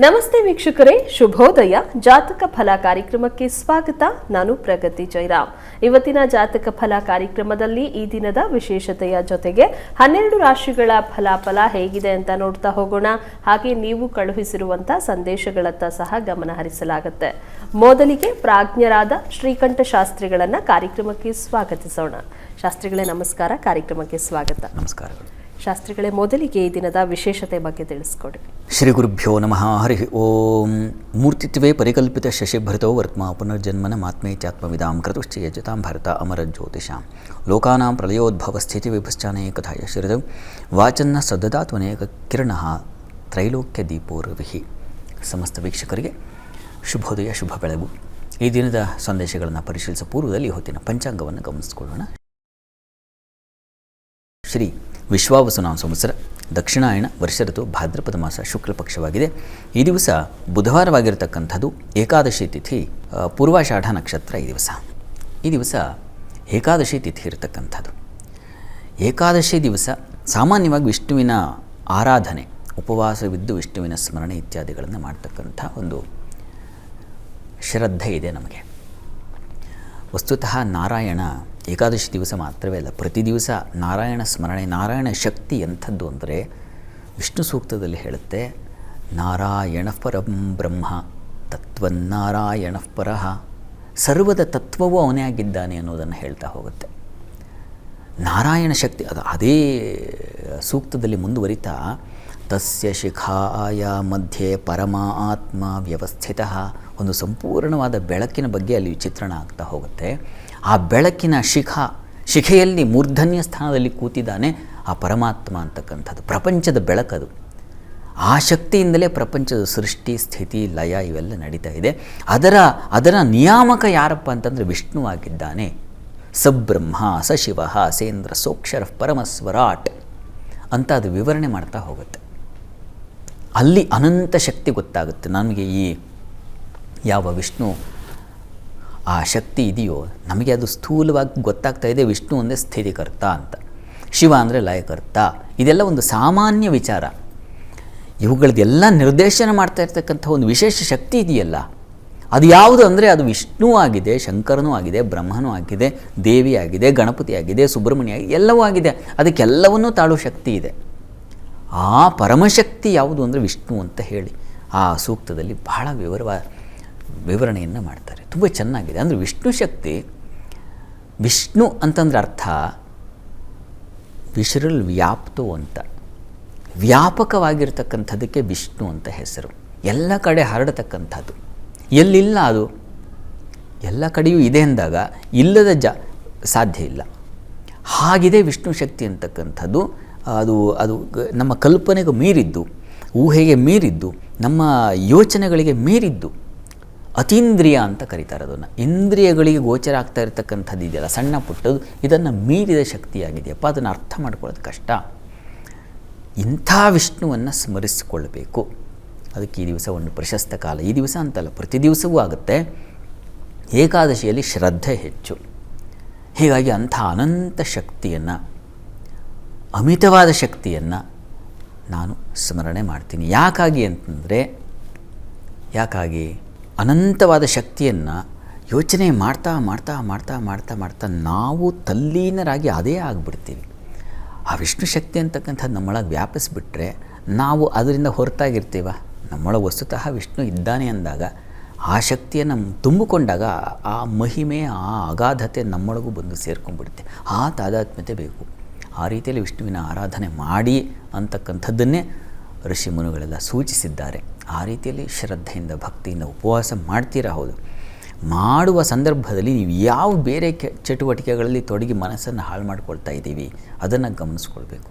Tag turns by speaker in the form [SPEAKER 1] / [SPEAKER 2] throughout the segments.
[SPEAKER 1] ನಮಸ್ತೆ ವೀಕ್ಷಕರೇ, ಶುಭೋದಯ. ಜಾತಕ ಫಲ ಕಾರ್ಯಕ್ರಮಕ್ಕೆ ಸ್ವಾಗತ. ನಾನು ಪ್ರಗತಿ ಜೈರಾಮ್. ಇವತ್ತಿನ ಜಾತಕ ಫಲ ಕಾರ್ಯಕ್ರಮದಲ್ಲಿ ಈ ದಿನದ ವಿಶೇಷತೆಯ ಜೊತೆಗೆ 12 ರಾಶಿಗಳ ಫಲಾಫಲ ಹೇಗಿದೆ ಅಂತ ನೋಡ್ತಾ ಹೋಗೋಣ. ಹಾಗೆ ನೀವು ಕಳುಹಿಸಿರುವಂತಹ ಸಂದೇಶಗಳತ್ತ ಸಹ ಗಮನ ಹರಿಸಲಾಗುತ್ತೆ. ಮೊದಲಿಗೆ ಪ್ರಾಜ್ಞರಾದ ಶ್ರೀಕಂಠ ಶಾಸ್ತ್ರಿಗಳನ್ನ ಕಾರ್ಯಕ್ರಮಕ್ಕೆ ಸ್ವಾಗತಿಸೋಣ. ಶಾಸ್ತ್ರಿಗಳೇ ನಮಸ್ಕಾರ, ಕಾರ್ಯಕ್ರಮಕ್ಕೆ ಸ್ವಾಗತ.
[SPEAKER 2] ನಮಸ್ಕಾರಗಳು
[SPEAKER 1] ಶಾಸ್ತ್ರಿಗಳೇ, ಮೊದಲಿಗೆ ಈ ದಿನದ ವಿಶೇಷತೆ ಬಗ್ಗೆ ತಿಳಿಸ್ಕೊಡಿ.
[SPEAKER 2] ಶ್ರೀ ಗುರುಭ್ಯೋ ನಮಃ. ಹರಿ ಓಂ. ಮೂರ್ತಿತ್ವೇ ಪರಿಕಲ್ಪಿತ ಶಶಿಭೃತೋ ವರ್ತ್ಮ ಪುನರ್ಜನ್ಮನ ಮಾತ್ಮೇ ಚಾತ್ಮವಿದಾಂ ಕ್ರತುಶ್ಚ ಯಜತಾಂ ಭಾರತ ಅಮರ ಜ್ಯೋತಿಷಾಂ ಲೋಕಾನಾಂ ಪ್ರಳಯೋದ್ಭವ ಸ್ಥಿತಿ ವಿಭಶ್ಚಾನೇಕಥಾಯ ಶ್ರಿತಂ ವಾಚನ್ನ ಸದದಾತ್ವನೇಕ ಕಿರಣಃ ತ್ರೈಲೋಕ್ಯ ದೀಪೋರ್ವಿಹಿ. ಸಮಸ್ತ ವೀಕ್ಷಕರಿಗೆ ಶುಭೋದಯ, ಶುಭ ಬೆಳಗು. ಈ ದಿನದ ಸಂದೇಶಗಳನ್ನು ಪರಿಶೀಲಿಸುವ ಪೂರ್ವದಲ್ಲಿ ಹೊತ್ತಿನ ಪಂಚಾಂಗವನ್ನು ಗಮನಿಸಿಕೊಳ್ಳೋಣ. ಶ್ರೀ ವಿಶ್ವಾವಸುನಾಮ ಸಂವತ್ಸರ, ದಕ್ಷಿಣಾಯಣ ವರ್ಷ ಋತು, ಭಾದ್ರಪದ ಮಾಸ, ಶುಕ್ಲ ಪಕ್ಷವಾಗಿದೆ. ಈ ದಿವಸ ಬುಧವಾರವಾಗಿರತಕ್ಕಂಥದ್ದು. ಏಕಾದಶಿ ತಿಥಿ, ಪೂರ್ವಾಷಾಢ ನಕ್ಷತ್ರ. ಈ ದಿವಸ ಏಕಾದಶಿ ತಿಥಿ ಇರತಕ್ಕಂಥದ್ದು. ಏಕಾದಶಿ ದಿವಸ ಸಾಮಾನ್ಯವಾಗಿ ವಿಷ್ಣುವಿನ ಆರಾಧನೆ, ಉಪವಾಸವಿದ್ದು ವಿಷ್ಣುವಿನ ಸ್ಮರಣೆ ಇತ್ಯಾದಿಗಳನ್ನು ಮಾಡ್ತಕ್ಕಂಥ ಒಂದು ಶ್ರದ್ಧೆ ಇದೆ ನಮಗೆ. ವಸ್ತುತಃ ನಾರಾಯಣ ಏಕಾದಶಿ ದಿವಸ ಮಾತ್ರವೇ ಅಲ್ಲ, ಪ್ರತಿ ದಿವಸ ನಾರಾಯಣ ಸ್ಮರಣೆ, ನಾರಾಯಣ ಶಕ್ತಿ ಎಂಥದ್ದು ಅಂದರೆ ವಿಷ್ಣು ಸೂಕ್ತದಲ್ಲಿ ಹೇಳುತ್ತೆ, ನಾರಾಯಣ ಪರಂ ಬ್ರಹ್ಮ ತತ್ವನ್ನಾರಾಯಣ ಪರಃ, ಸರ್ವದ ತತ್ವವೂ ಅವನೇ ಆಗಿದ್ದಾನೆ ಅನ್ನೋದನ್ನು ಹೇಳ್ತಾ ಹೋಗುತ್ತೆ. ನಾರಾಯಣ ಶಕ್ತಿ ಅದು ಅದೇ ಸೂಕ್ತದಲ್ಲಿ ಮುಂದುವರಿತಾ, ತಸ್ಯ ಶಿಖಾಯ ಮಧ್ಯೆ ಪರಮ ಆತ್ಮ ವ್ಯವಸ್ಥಿತ, ಒಂದು ಸಂಪೂರ್ಣವಾದ ಬೆಳಕಿನ ಬಗ್ಗೆ ಅಲ್ಲಿ ಚಿತ್ರಣ ಆಗ್ತಾ ಹೋಗುತ್ತೆ. ಆ ಬೆಳಕಿನ ಶಿಖೆಯಲ್ಲಿ ಮೂರ್ಧನ್ಯ ಸ್ಥಾನದಲ್ಲಿ ಕೂತಿದ್ದಾನೆ ಆ ಪರಮಾತ್ಮ ಅಂತಕ್ಕಂಥದ್ದು. ಪ್ರಪಂಚದ ಬೆಳಕದು. ಆ ಶಕ್ತಿಯಿಂದಲೇ ಪ್ರಪಂಚದ ಸೃಷ್ಟಿ, ಸ್ಥಿತಿ, ಲಯ ಇವೆಲ್ಲ ನಡೀತಾ ಇದೆ. ಅದರ ನಿಯಾಮಕ ಯಾರಪ್ಪ ಅಂತಂದರೆ ವಿಷ್ಣುವಾಗಿದ್ದಾನೆ. ಸಬ್ರಹ್ಮ ಸಶಿವ ಸೇಂದ್ರ ಸೋಕ್ಷರ ಪರಮಸ್ವರಾಟ್ ಅಂತ ಅದು ವಿವರಣೆ ಮಾಡ್ತಾ ಹೋಗುತ್ತೆ. ಅಲ್ಲಿ ಅನಂತ ಶಕ್ತಿ ಗೊತ್ತಾಗುತ್ತೆ ನಮಗೆ. ಈ ಯಾವ ವಿಷ್ಣು ಆ ಶಕ್ತಿ ಇದೆಯೋ ನಮಗೆ ಅದು ಸ್ಥೂಲವಾಗಿ ಗೊತ್ತಾಗ್ತಾ ಇದೆ. ವಿಷ್ಣು ಒಂದೇ ಸ್ಥಿತಿಕರ್ತ ಅಂತ, ಶಿವ ಅಂದರೆ ಲಯಕರ್ತ. ಇದೆಲ್ಲ ಒಂದು ಸಾಮಾನ್ಯ ವಿಚಾರ. ಇವುಗಳದ್ದೆಲ್ಲ ನಿರ್ದೇಶನ ಮಾಡ್ತಾ ಇರ್ತಕ್ಕಂಥ ಒಂದು ವಿಶೇಷ ಶಕ್ತಿ ಇದೆಯಲ್ಲ, ಅದು ಯಾವುದು ಅಂದರೆ ಅದು ವಿಷ್ಣು ಆಗಿದೆ, ಶಂಕರನೂ ಆಗಿದೆ, ಬ್ರಹ್ಮನೂ ಆಗಿದೆ, ದೇವಿ ಆಗಿದೆ, ಗಣಪತಿ ಆಗಿದೆ, ಸುಬ್ರಹ್ಮಣ್ಯ ಆಗಿದೆ, ಎಲ್ಲವೂ ಆಗಿದೆ. ಅದಕ್ಕೆಲ್ಲವನ್ನೂ ತಾಳುವ ಶಕ್ತಿ ಇದೆ. ಆ ಪರಮಶಕ್ತಿ ಯಾವುದು ಅಂದರೆ ವಿಷ್ಣು ಅಂತ ಹೇಳಿ ಆ ಸೂಕ್ತದಲ್ಲಿ ಬಹಳ ವಿವರಣೆಯನ್ನು ಮಾಡ್ತಾರೆ. ತುಂಬ ಚೆನ್ನಾಗಿದೆ. ಅಂದರೆ ವಿಷ್ಣು ಶಕ್ತಿ, ವಿಷ್ಣು ಅಂತಂದ್ರೆ ಅರ್ಥ ವಿಶ್ರಲ್ ವ್ಯಾಪ್ತು ಅಂತ, ವ್ಯಾಪಕವಾಗಿರ್ತಕ್ಕಂಥದ್ದಕ್ಕೆ ವಿಷ್ಣು ಅಂತ ಹೆಸರು. ಎಲ್ಲ ಕಡೆ ಹರಡತಕ್ಕಂಥದ್ದು, ಎಲ್ಲಿಲ್ಲ ಅದು ಎಲ್ಲ ಕಡೆಯೂ ಇದೆ ಅಂದಾಗ ಇಲ್ಲದ ಸಾಧ್ಯ ಇಲ್ಲ. ಹಾಗಿದೆ ವಿಷ್ಣು ಶಕ್ತಿ ಅಂತಕ್ಕಂಥದ್ದು. ಅದು ನಮ್ಮ ಕಲ್ಪನೆಗೆ ಮೀರಿದ್ದು, ಊಹೆಗೆ ಮೀರಿದ್ದು, ನಮ್ಮ ಯೋಚನೆಗಳಿಗೆ ಮೀರಿದ್ದು, ಅತೀಂದ್ರಿಯ ಅಂತ ಕರೀತಾರೆ ಅದನ್ನು. ಇಂದ್ರಿಯಗಳಿಗೆ ಗೋಚರ ಆಗ್ತಾ ಇರತಕ್ಕಂಥದ್ದು ಇದೆಯಲ್ಲ, ಸಣ್ಣ ಪುಟ್ಟದು, ಇದನ್ನು ಮೀರಿದ ಶಕ್ತಿಯಾಗಿದೆಯಪ್ಪ. ಅದನ್ನು ಅರ್ಥ ಮಾಡ್ಕೊಳ್ಳೋದು ಕಷ್ಟ. ಇಂಥ ವಿಷ್ಣುವನ್ನು ಸ್ಮರಿಸಿಕೊಳ್ಳಬೇಕು. ಅದಕ್ಕೆ ಈ ದಿವಸ ಒಂದು ಪ್ರಶಸ್ತ ಕಾಲ. ಈ ದಿವಸ ಅಂತಲ್ಲ, ಪ್ರತಿ ದಿವಸವೂ ಆಗುತ್ತೆ. ಏಕಾದಶಿಯಲ್ಲಿ ಶ್ರದ್ಧೆ ಹೆಚ್ಚು. ಹೀಗಾಗಿ ಅಂಥ ಅನಂತ ಶಕ್ತಿಯನ್ನು, ಅಮಿತವಾದ ಶಕ್ತಿಯನ್ನು ನಾನು ಸ್ಮರಣೆ ಮಾಡ್ತೀನಿ. ಯಾಕಾಗಿ ಅನಂತವಾದ ಶಕ್ತಿಯನ್ನು ಯೋಚನೆ ಮಾಡ್ತಾ ಮಾಡ್ತಾ ಮಾಡ್ತಾ ಮಾಡ್ತಾ ಮಾಡ್ತಾ ನಾವು ತಲ್ಲೀನರಾಗಿ ಅದೇ ಆಗಿಬಿಡ್ತೀವಿ. ಆ ವಿಷ್ಣು ಶಕ್ತಿ ಅಂತಕ್ಕಂಥದ್ದು ನಮ್ಮೊಳಗೆ ವ್ಯಾಪಿಸ್ಬಿಟ್ರೆ ನಾವು ಅದರಿಂದ ಹೊರತಾಗಿರ್ತೀವ. ನಮ್ಮೊಳಗೆ ವಸ್ತುತಃ ವಿಷ್ಣು ಇದ್ದಾನೆ ಅಂದಾಗ, ಆ ಶಕ್ತಿಯನ್ನು ತುಂಬಿಕೊಂಡಾಗ ಆ ಮಹಿಮೆ, ಆ ಅಗಾಧತೆ ನಮ್ಮೊಳಗೂ ಬಂದು ಸೇರ್ಕೊಂಡ್ಬಿಡುತ್ತೆ. ಆ ತಾದಾತ್ಮ್ಯತೆ ಬೇಕು. ಆ ರೀತಿಯಲ್ಲಿ ವಿಷ್ಣುವಿನ ಆರಾಧನೆ ಮಾಡಿ ಅಂತಕ್ಕಂಥದ್ದನ್ನೇ ಋಷಿ ಮುನಿಗಳೆಲ್ಲ ಸೂಚಿಸಿದ್ದಾರೆ. ಆ ರೀತಿಯಲ್ಲಿ ಶ್ರದ್ಧೆಯಿಂದ, ಭಕ್ತಿಯಿಂದ ಉಪವಾಸ ಮಾಡ್ತೀರಾ? ಹೌದು. ಮಾಡುವ ಸಂದರ್ಭದಲ್ಲಿ ನೀವು ಯಾವ ಬೇರೆ ಚಟುವಟಿಕೆಗಳಲ್ಲಿ ತೊಡಗಿ ಮನಸ್ಸನ್ನು ಹಾಳು ಮಾಡ್ಕೊಳ್ತಾ ಇದ್ದೀವಿ ಅದನ್ನು ಗಮನಿಸ್ಕೊಳ್ಬೇಕು.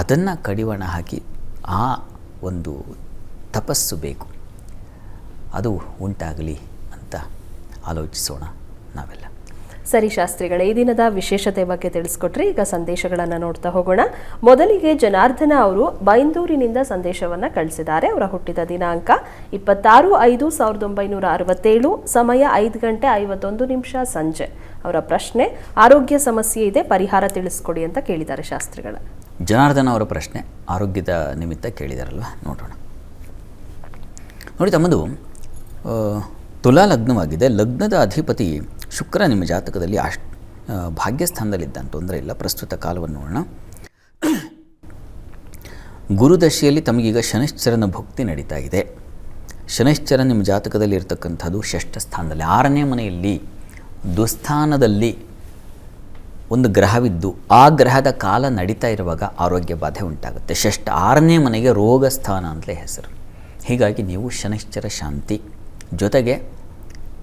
[SPEAKER 2] ಅದನ್ನು ಕಡಿವಾಣ ಹಾಕಿ ಆ ಒಂದು ತಪಸ್ಸು ಬೇಕು, ಅದು ಉಂಟಾಗಲಿ ಅಂತ ಆಲೋಚಿಸೋಣ ನಾವೆಲ್ಲ.
[SPEAKER 1] ಸರಿ ಶಾಸ್ತ್ರಿಗಳೇ, ಈ ದಿನದ ವಿಶೇಷತೆ ಬಗ್ಗೆ ತಿಳಿಸ್ಕೊಟ್ರಿ. ಈಗ ಸಂದೇಶಗಳನ್ನು ನೋಡ್ತಾ ಹೋಗೋಣ. ಮೊದಲಿಗೆ ಜನಾರ್ದನ ಅವರು ಬೈಂದೂರಿನಿಂದ ಸಂದೇಶವನ್ನು ಕಳಿಸಿದ್ದಾರೆ. ಅವರ ಹುಟ್ಟಿದ ದಿನಾಂಕ 26/5/1967, ಸಮಯ 5:51 ಸಂಜೆ. ಅವರ ಪ್ರಶ್ನೆ, ಆರೋಗ್ಯ ಸಮಸ್ಯೆ ಇದೆ, ಪರಿಹಾರ ತಿಳಿಸ್ಕೊಡಿ ಅಂತ ಕೇಳಿದ್ದಾರೆ ಶಾಸ್ತ್ರಿಗಳ.
[SPEAKER 2] ಜನಾರ್ದನ ಅವರ ಪ್ರಶ್ನೆ ಆರೋಗ್ಯದ ನಿಮಿತ್ತ ಕೇಳಿದಾರಲ್ವ, ನೋಡೋಣ. ನೋಡಿ ತಮ್ಮದು ತುಲಾ ಲಗ್ನವಾಗಿದೆ. ಲಗ್ನದ ಅಧಿಪತಿ ಶುಕ್ರ ನಿಮ್ಮ ಜಾತಕದಲ್ಲಿ ಭಾಗ್ಯಸ್ಥಾನದಲ್ಲಿದ್ದ, ತೊಂದರೆ ಇಲ್ಲ. ಪ್ರಸ್ತುತ ಕಾಲವನ್ನು ನೋಡೋಣ. ಗುರುದಶೆಯಲ್ಲಿ ತಮಗೀಗ ಶನೈಶ್ಚರನ ಭಕ್ತಿ ನಡೀತಾ ಇದೆ. ಶನೈಶ್ಚರ ನಿಮ್ಮ ಜಾತಕದಲ್ಲಿ ಇರತಕ್ಕಂಥದ್ದು ಷಷ್ಠ ಸ್ಥಾನದಲ್ಲಿ, 6ನೇ ಮನೆಯಲ್ಲಿ ದುಸ್ಥಾನದಲ್ಲಿ ಒಂದು ಗ್ರಹವಿದ್ದು ಆ ಗ್ರಹದ ಕಾಲ ನಡೀತಾ ಇರುವಾಗ ಆರೋಗ್ಯ ಬಾಧೆ ಉಂಟಾಗುತ್ತೆ. 6ನೇ ಮನೆಗೆ ರೋಗ ಸ್ಥಾನ ಅಂತಲೇ ಹೆಸರು. ಹೀಗಾಗಿ ನೀವು ಶನೈಶ್ಚರ ಶಾಂತಿ ಜೊತೆಗೆ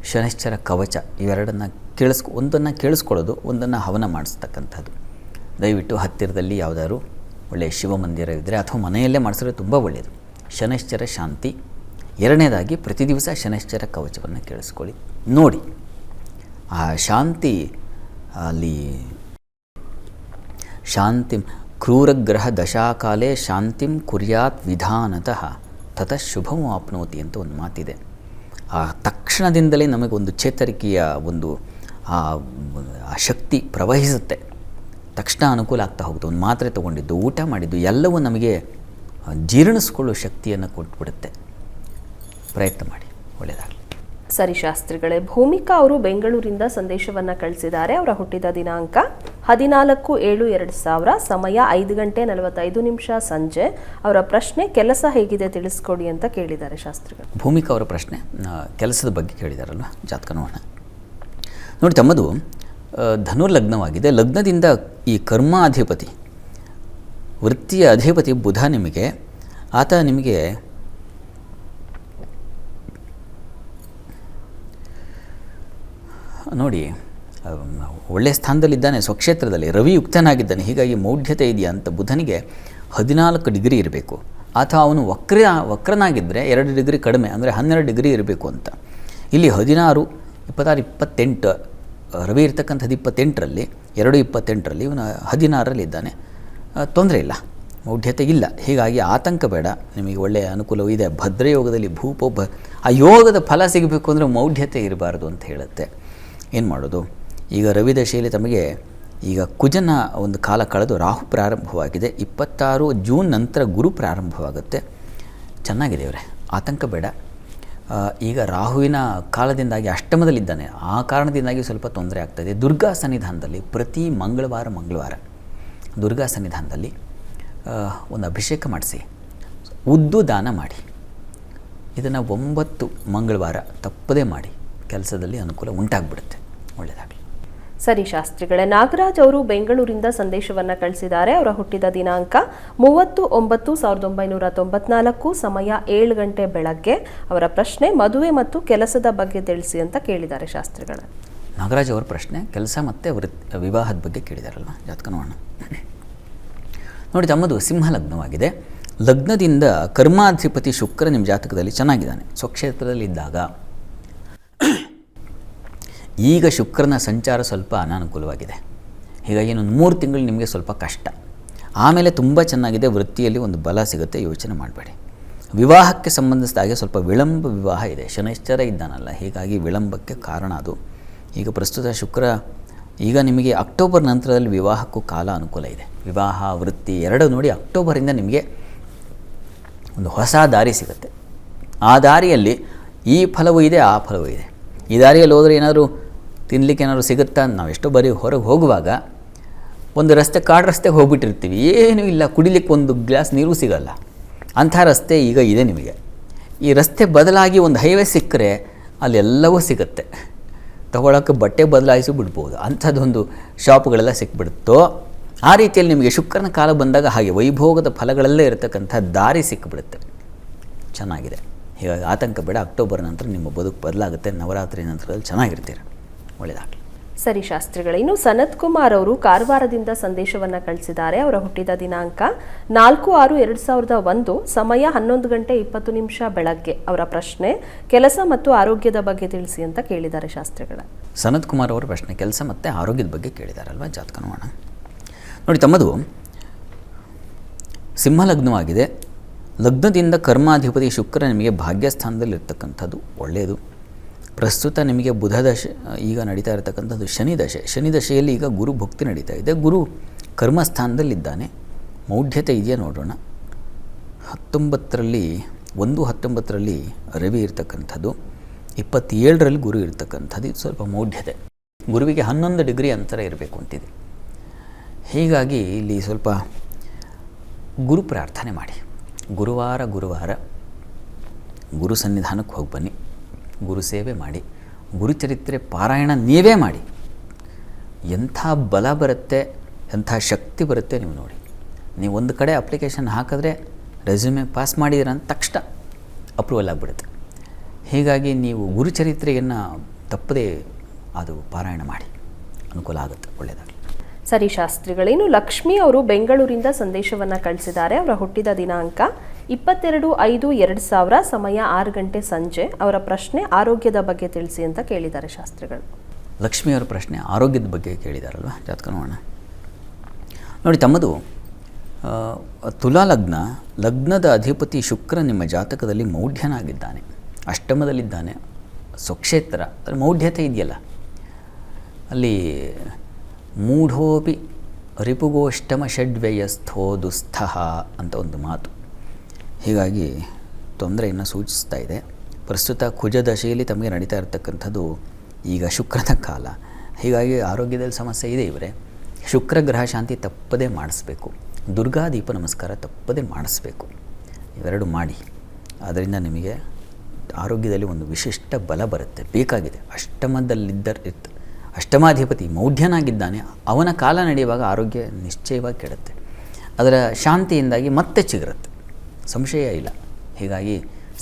[SPEAKER 2] ಶನೈಶ್ಚರ ಕವಚ ಇವೆರಡನ್ನು ಒಂದನ್ನು ಕೇಳಿಸ್ಕೊಳ್ಳೋದು, ಒಂದನ್ನು ಹವನ ಮಾಡಿಸ್ತಕ್ಕಂಥದ್ದು. ದಯವಿಟ್ಟು ಹತ್ತಿರದಲ್ಲಿ ಯಾವುದಾದ್ರು ಒಳ್ಳೆಯ ಶಿವಮಂದಿರ ಇದ್ದರೆ ಅಥವಾ ಮನೆಯಲ್ಲೇ ಮಾಡಿಸಿದ್ರೆ ತುಂಬ ಒಳ್ಳೆಯದು. ಶನೈಶ್ಚರ ಶಾಂತಿ. ಎರಡನೇದಾಗಿ ಪ್ರತಿ ದಿವಸ ಶನೈಶ್ಚರ ಕವಚವನ್ನು ಕೇಳಿಸ್ಕೊಳ್ಳಿ, ನೋಡಿ. ಆ ಶಾಂತಿ ಅಲ್ಲಿ ಶಾಂತಿಂ ಕ್ರೂರಗ್ರಹ ದಶಾಕಾಲೇ ಶಾಂತಿಂ ಕುರ್ಯಾತ್ ವಿಧಾನತಃ ತತಃ ಶುಭಂ ಆಪ್ನೋತಿ ಅಂತ ಒಂದು ಮಾತಿದೆ. ಆ ತಕ್ಷಣದಿಂದಲೇ ನಮಗೊಂದು ಚೇತರಿಕೆಯ ಒಂದು ಆ ಶಕ್ತಿ ಪ್ರವಹಿಸುತ್ತೆ. ತಕ್ಷಣ ಅನುಕೂಲ ಆಗ್ತಾ ಹೋಗುತ್ತೆ. ಒಂದು ಮಾತ್ರೆ ತೊಗೊಂಡಿದ್ದು, ಊಟ ಮಾಡಿದ್ದು ಎಲ್ಲವೂ ನಮಗೆ ಜೀರ್ಣಿಸ್ಕೊಳ್ಳೋ ಶಕ್ತಿಯನ್ನು ಕೊಟ್ಬಿಡುತ್ತೆ. ಪ್ರಯತ್ನ ಮಾಡಿ, ಒಳ್ಳೆಯದಾಗಲಿ.
[SPEAKER 1] ಸರಿ ಶಾಸ್ತ್ರಿಗಳೇ, ಭೂಮಿಕಾ ಅವರು ಬೆಂಗಳೂರಿಂದ ಸಂದೇಶವನ್ನು ಕಳಿಸಿದ್ದಾರೆ. ಅವರ ಹುಟ್ಟಿದ ದಿನಾಂಕ 14/7/2000, ಸಮಯ 5:45 ಸಂಜೆ. ಅವರ ಪ್ರಶ್ನೆ, ಕೆಲಸ ಹೇಗಿದೆ ತಿಳಿಸ್ಕೊಡಿ ಅಂತ ಕೇಳಿದ್ದಾರೆ ಶಾಸ್ತ್ರಿಗಳು.
[SPEAKER 2] ಭೂಮಿಕಾ ಅವರ ಪ್ರಶ್ನೆ ಕೆಲಸದ ಬಗ್ಗೆ ಕೇಳಿದಾರಲ್ವ, ಜಾತಕ ನೋಡೋಣ. ನೋಡಿ ತಮ್ಮದು ಧನುರ್ಲಗ್ನವಾಗಿದೆ. ಲಗ್ನದಿಂದ ಈ ಕರ್ಮಾಧಿಪತಿ, ವೃತ್ತಿಯ ಅಧಿಪತಿ ಬುಧ ನಿಮಗೆ, ಆತ ನಿಮಗೆ ನೋಡಿ ಒಳ್ಳೆಯ ಸ್ಥಾನದಲ್ಲಿದ್ದಾನೆ, ಸ್ವಕ್ಷೇತ್ರದಲ್ಲಿ ರವಿ ಯುಕ್ತನಾಗಿದ್ದಾನೆ. ಹೀಗಾಗಿ ಮೌಢ್ಯತೆ ಇದೆಯಾ ಅಂತ ಬುಧನಿಗೆ 14 ಡಿಗ್ರಿ ಇರಬೇಕು. ಅಥವಾ ಅವನು ವಕ್ರನಾಗಿದ್ದರೆ 2 ಡಿಗ್ರಿ ಕಡಿಮೆ, ಅಂದರೆ 12 ಡಿಗ್ರಿ ಇರಬೇಕು ಅಂತ. ಇಲ್ಲಿ 16, 26, 28 ರವಿ ಇರ್ತಕ್ಕಂಥದ್ದು 28ರಲ್ಲಿ, 2/28ರಲ್ಲಿ, ಇವನು 16ರಲ್ಲಿದ್ದಾನೆ. ತೊಂದರೆ ಇಲ್ಲ, ಮೌಢ್ಯತೆ ಇಲ್ಲ. ಹೀಗಾಗಿ ಆತಂಕ ಬೇಡ, ನಿಮಗೆ ಒಳ್ಳೆಯ ಅನುಕೂಲವೂ ಇದೆ. ಭದ್ರಯೋಗದಲ್ಲಿ ಆ ಯೋಗದ ಫಲ ಸಿಗಬೇಕು ಅಂದರೆ ಮೌಢ್ಯತೆ ಇರಬಾರ್ದು ಅಂತ ಹೇಳುತ್ತೆ. ಏನು ಮಾಡೋದು? ಈಗ ರವಿ ದಶೆಯಲ್ಲಿ ತಮಗೆ ಈಗ ಕುಜನ ಒಂದು ಕಾಲ ಕಳೆದು ರಾಹು ಪ್ರಾರಂಭವಾಗಿದೆ. 26 ಜೂನ್ ನಂತರ ಗುರು ಪ್ರಾರಂಭವಾಗುತ್ತೆ. ಚೆನ್ನಾಗಿದೆ ಇವರೇ, ಆತಂಕ ಬೇಡ. ಈಗ ರಾಹುವಿನ ಕಾಲದಿಂದಾಗಿ ಅಷ್ಟಮದಲ್ಲಿದ್ದಾನೆ, ಆ ಕಾರಣದಿಂದಾಗಿ ಸ್ವಲ್ಪ ತೊಂದರೆ ಆಗ್ತಾಯಿದೆ. ದುರ್ಗಾ ಸನ್ನಿಧಾನದಲ್ಲಿ ಪ್ರತಿ ಮಂಗಳವಾರ ದುರ್ಗಾ ಸನ್ನಿಧಾನದಲ್ಲಿ ಒಂದು ಅಭಿಷೇಕ ಮಾಡಿಸಿ, ಉದ್ದು ದಾನ ಮಾಡಿ. ಇದನ್ನು 9 ಮಂಗಳವಾರ ತಪ್ಪದೇ ಮಾಡಿ, ಕೆಲಸದಲ್ಲಿ ಅನುಕೂಲ ಉಂಟಾಗ್ಬಿಡುತ್ತೆ. ಒಳ್ಳೆಯದಾಗಲಿ.
[SPEAKER 1] ಸರಿ ಶಾಸ್ತ್ರಿಗಳೇ, ನಾಗರಾಜ್ ಅವರು ಬೆಂಗಳೂರಿಂದ ಸಂದೇಶವನ್ನು ಕಳಿಸಿದ್ದಾರೆ. ಅವರ ಹುಟ್ಟಿದ ದಿನಾಂಕ 30/9/1994, ಸಮಯ 7 ಗಂಟೆ ಬೆಳಗ್ಗೆ. ಅವರ ಪ್ರಶ್ನೆ, ಮದುವೆ ಮತ್ತು ಕೆಲಸದ ಬಗ್ಗೆ ತಿಳಿಸಿ ಅಂತ ಕೇಳಿದ್ದಾರೆ ಶಾಸ್ತ್ರಿಗಳ.
[SPEAKER 2] ನಾಗರಾಜ್ ಅವರ ಪ್ರಶ್ನೆ ಕೆಲಸ ಮತ್ತು ವಿವಾಹದ ಬಗ್ಗೆ ಕೇಳಿದಾರಲ್ವ, ಜಾತಕ ನೋಡೋಣ. ನೋಡಿ ತಮ್ಮದು ಸಿಂಹ ಲಗ್ನವಾಗಿದೆ. ಲಗ್ನದಿಂದ ಕರ್ಮಾಧಿಪತಿ ಶುಕ್ರ ನಿಮ್ಮ ಜಾತಕದಲ್ಲಿ ಚೆನ್ನಾಗಿದ್ದಾನೆ, ಸ್ವಕ್ಷೇತ್ರದಲ್ಲಿದ್ದಾಗ. ಈಗ ಶುಕ್ರನ ಸಂಚಾರ ಸ್ವಲ್ಪ ಅನಾನುಕೂಲವಾಗಿದೆ. ಹೀಗಾಗಿ ಇನ್ನೊಂದು 3 ತಿಂಗಳು ನಿಮಗೆ ಸ್ವಲ್ಪ ಕಷ್ಟ. ಆಮೇಲೆ ತುಂಬ ಚೆನ್ನಾಗಿದೆ, ವೃತ್ತಿಯಲ್ಲಿ ಒಂದು ಬಲ ಸಿಗುತ್ತೆ, ಯೋಚನೆ ಮಾಡಬೇಡಿ. ವಿವಾಹಕ್ಕೆ ಸಂಬಂಧಿಸಿದ ಹಾಗೆ ಸ್ವಲ್ಪ ವಿಳಂಬ ವಿವಾಹ ಇದೆ. ಶನೈಶ್ಚರ ಇದ್ದಾನಲ್ಲ, ಹೀಗಾಗಿ ವಿಳಂಬಕ್ಕೆ ಕಾರಣ ಅದು. ಈಗ ಪ್ರಸ್ತುತ ಶುಕ್ರ ಈಗ ನಿಮಗೆ ಅಕ್ಟೋಬರ್ ನಂತರದಲ್ಲಿ ವಿವಾಹಕ್ಕೂ ಕಾಲ ಅನುಕೂಲ ಇದೆ. ವಿವಾಹ ವೃತ್ತಿ ಎರಡೂ ನೋಡಿ ಅಕ್ಟೋಬರಿಂದ ನಿಮಗೆ ಒಂದು ಹೊಸ ದಾರಿ ಸಿಗುತ್ತೆ. ಆ ದಾರಿಯಲ್ಲಿ ಈ ಫಲವೂ ಇದೆ, ಆ ಫಲವೂ ಇದೆ. ಈ ದಾರಿಯಲ್ಲಿ ಹೋದರೆ ಏನಾದರೂ ತಿನ್ನಲಿಕ್ಕೆ ಏನಾದರೂ ಸಿಗುತ್ತಾ? ನಾವು ಎಷ್ಟೋ ಬಾರಿ ಹೊರಗೆ ಹೋಗುವಾಗ ಒಂದು ರಸ್ತೆ, ಕಾಡು ರಸ್ತೆಗೆ ಹೋಗ್ಬಿಟ್ಟಿರ್ತೀವಿ, ಏನೂ ಇಲ್ಲ, ಕುಡಿಲಿಕ್ಕೆ ಒಂದು ಗ್ಲಾಸ್ ನೀರು ಸಿಗಲ್ಲ. ಅಂಥ ರಸ್ತೆ ಈಗ ಇದೆ ನಿಮಗೆ. ಈ ರಸ್ತೆ ಬದಲಾಗಿ ಒಂದು ಹೈವೇ ಸಿಕ್ಕರೆ ಅಲ್ಲೆಲ್ಲವೂ ಸಿಗುತ್ತೆ, ತಗೊಳ್ಳೋಕ್ಕೆ ಬಟ್ಟೆ ಬದಲಾಯಿಸಿ ಬಿಡ್ಬೋದು. ಅಂಥದ್ದೊಂದು ಶಾಪ್ಗಳೆಲ್ಲ ಸಿಕ್ಬಿಡುತ್ತೋ ಆ ರೀತಿಯಲ್ಲಿ ನಿಮಗೆ ಶುಕ್ರನ ಕಾಲ ಬಂದಾಗ ಹಾಗೆ ವೈಭೋಗದ ಫಲಗಳಲ್ಲೇ ಇರತಕ್ಕಂಥ ದಾರಿ ಸಿಕ್ಕಿಬಿಡುತ್ತೆ. ಚೆನ್ನಾಗಿದೆ, ಹೀಗಾಗಿ ಆತಂಕ ಬೇಡ. ಅಕ್ಟೋಬರ್ ನಂತರ ನಿಮ್ಮ ಬದುಕು ಬದಲಾಗುತ್ತೆ. ನವರಾತ್ರಿ ನಂತರದಲ್ಲಿ ಚೆನ್ನಾಗಿರ್ತೀರ. ಒಳ್ಳೆಯದಾಗಲಿ.
[SPEAKER 1] ಸರಿ ಶಾಸ್ತ್ರಿಗಳೇ, ಇನ್ನು ಸನತ್ ಕುಮಾರ್ ಅವರು ಕಾರವಾರದಿಂದ ಸಂದೇಶವನ್ನು ಕಳಿಸಿದ್ದಾರೆ. ಅವರ ಹುಟ್ಟಿದ ದಿನಾಂಕ 4/6/2001, ಸಮಯ 11:20 ಬೆಳಗ್ಗೆ. ಅವರ ಪ್ರಶ್ನೆ, ಕೆಲಸ ಮತ್ತು ಆರೋಗ್ಯದ ಬಗ್ಗೆ ತಿಳಿಸಿ ಅಂತ ಕೇಳಿದ್ದಾರೆ ಶಾಸ್ತ್ರಿಗಳ.
[SPEAKER 2] ಸನತ್ ಕುಮಾರ್ ಅವರ ಪ್ರಶ್ನೆ ಕೆಲಸ ಮತ್ತು ಆರೋಗ್ಯದ ಬಗ್ಗೆ ಕೇಳಿದಾರಲ್ವ, ಜಾತಕ ನೋಡೋಣ. ನೋಡಿ ತಮ್ಮದು ಸಿಂಹ ಲಗ್ನವಾಗಿದೆ. ಲಗ್ನದಿಂದ ಕರ್ಮಾಧಿಪತಿ ಶುಕ್ರ ನಿಮಗೆ ಭಾಗ್ಯಸ್ಥಾನದಲ್ಲಿರ್ತಕ್ಕಂಥದ್ದು ಒಳ್ಳೆಯದು. ಪ್ರಸ್ತುತ ನಿಮಗೆ ಬುಧ ದಶೆ ಈಗ ನಡೀತಾ ಇರತಕ್ಕಂಥದ್ದು ಶನಿ ದಶೆಯಲ್ಲಿ ಈಗ ಗುರು ಭಕ್ತಿ ನಡೀತಾ ಇದೆ. ಗುರು ಕರ್ಮಸ್ಥಾನದಲ್ಲಿದ್ದಾನೆ. ಮೌಢ್ಯತೆ ಇದೆಯಾ ನೋಡೋಣ. 19ರಲ್ಲಿ 1-19ರಲ್ಲಿ ರವಿ ಇರ್ತಕ್ಕಂಥದ್ದು, 27ರಲ್ಲಿ ಗುರು ಇರ್ತಕ್ಕಂಥದ್ದು. ಇದು ಸ್ವಲ್ಪ ಮೌಢ್ಯತೆ. ಗುರುವಿಗೆ 11 ಡಿಗ್ರಿ ಅಂತರ ಇರಬೇಕು ಅಂತಿದೆ. ಹೀಗಾಗಿ ಇಲ್ಲಿ ಸ್ವಲ್ಪ ಗುರು ಪ್ರಾರ್ಥನೆ ಮಾಡಿ. ಗುರುವಾರ ಗುರು ಸನ್ನಿಧಾನಕ್ಕೆ ಹೋಗಿ ಬನ್ನಿ, ಗುರು ಸೇವೆ ಮಾಡಿ, ಗುರುಚರಿತ್ರೆ ಪಾರಾಯಣ ನೀವೇ ಮಾಡಿ. ಎಂಥ ಬಲ ಬರುತ್ತೆ, ಎಂಥ ಶಕ್ತಿ ಬರುತ್ತೆ ನೀವು ನೋಡಿ. ನೀವು ಒಂದು ಕಡೆ ಅಪ್ಲಿಕೇಶನ್ ಹಾಕಿದ್ರೆ ರೆಸ್ಯೂಮೆ ಪಾಸ್ ಮಾಡಿದಿರ ಅಂತ ತಕ್ಷಣ ಅಪ್ರೂವಲ್ ಆಗಿಬಿಡುತ್ತೆ. ಹೀಗಾಗಿ ನೀವು ಗುರುಚರಿತ್ರೆಯನ್ನು ತಪ್ಪದೇ ಅದು ಪಾರಾಯಣ ಮಾಡಿ, ಅನುಕೂಲ ಆಗುತ್ತೆ, ಒಳ್ಳೆಯದಾಗಲಿ.
[SPEAKER 1] ಸರಿ ಶಾಸ್ತ್ರಿಗಳೇನು ಲಕ್ಷ್ಮಿ ಅವರು ಬೆಂಗಳೂರಿಂದ ಸಂದೇಶವನ್ನು ಕಳಿಸಿದ್ದಾರೆ. ಅವರ ಹುಟ್ಟಿದ ದಿನಾಂಕ 22/5/2000, ಸಮಯ 6 ಗಂಟೆ ಸಂಜೆ. ಅವರ ಪ್ರಶ್ನೆ ಆರೋಗ್ಯದ ಬಗ್ಗೆ ತಿಳಿಸಿ ಅಂತ ಕೇಳಿದ್ದಾರೆ ಶಾಸ್ತ್ರಿಗಳು.
[SPEAKER 2] ಲಕ್ಷ್ಮಿಯವರ ಪ್ರಶ್ನೆ ಆರೋಗ್ಯದ ಬಗ್ಗೆ ಕೇಳಿದಾರಲ್ವ, ಜಾತಕ ನೋಡೋಣ. ನೋಡಿ, ತಮ್ಮದು ತುಲಾ ಲಗ್ನದ ಅಧಿಪತಿ ಶುಕ್ರ ನಿಮ್ಮ ಜಾತಕದಲ್ಲಿ ಮೌಢ್ಯನಾಗಿದ್ದಾನೆ, ಅಷ್ಟಮದಲ್ಲಿದ್ದಾನೆ, ಸ್ವಕ್ಷೇತ್ರ. ಅದರ ಮೌಢ್ಯತೆ ಇದೆಯಲ್ಲ, ಅಲ್ಲಿ ಮೂಢೋಪಿ ರಿಪುಗೋಷ್ಟಮ ಷಡ್ವ್ಯಯಸ್ಥೋ ದುಸ್ಥಃ ಅಂತ ಒಂದು ಮಾತು. ಹೀಗಾಗಿ ತೊಂದರೆಯನ್ನು ಸೂಚಿಸ್ತಾ ಇದೆ. ಪ್ರಸ್ತುತ ಕುಜ ದಶೆಯಲ್ಲಿ ತಮಗೆ ನಡೀತಾ ಇರತಕ್ಕಂಥದ್ದು ಈಗ ಶುಕ್ರನ ಕಾಲ. ಹೀಗಾಗಿ ಆರೋಗ್ಯದಲ್ಲಿ ಸಮಸ್ಯೆ ಇದೆ. ಇವರೇ ಶುಕ್ರ ಗ್ರಹ ಶಾಂತಿ ತಪ್ಪದೇ ಮಾಡಿಸ್ಬೇಕು, ದುರ್ಗಾ ದೀಪ ನಮಸ್ಕಾರ ತಪ್ಪದೇ ಮಾಡಿಸ್ಬೇಕು. ಇವೆರಡು ಮಾಡಿ, ಅದರಿಂದ ನಿಮಗೆ ಆರೋಗ್ಯದಲ್ಲಿ ಒಂದು ವಿಶಿಷ್ಟ ಬಲ ಬರುತ್ತೆ, ಬೇಕಾಗಿದೆ. ಅಷ್ಟಮಾಧಿಪತಿ ಮೌಢ್ಯನಾಗಿದ್ದಾನೆ, ಅವನ ಕಾಲ ನಡೆಯುವಾಗ ಆರೋಗ್ಯ ನಿಶ್ಚಯವಾಗಿ ಕೆಡುತ್ತೆ. ಅದರ ಶಾಂತಿಯಿಂದಾಗಿ ಮತ್ತೆ ಚಿಗುರುತ್ತೆ, ಸಂಶಯ ಇಲ್ಲ. ಹೀಗಾಗಿ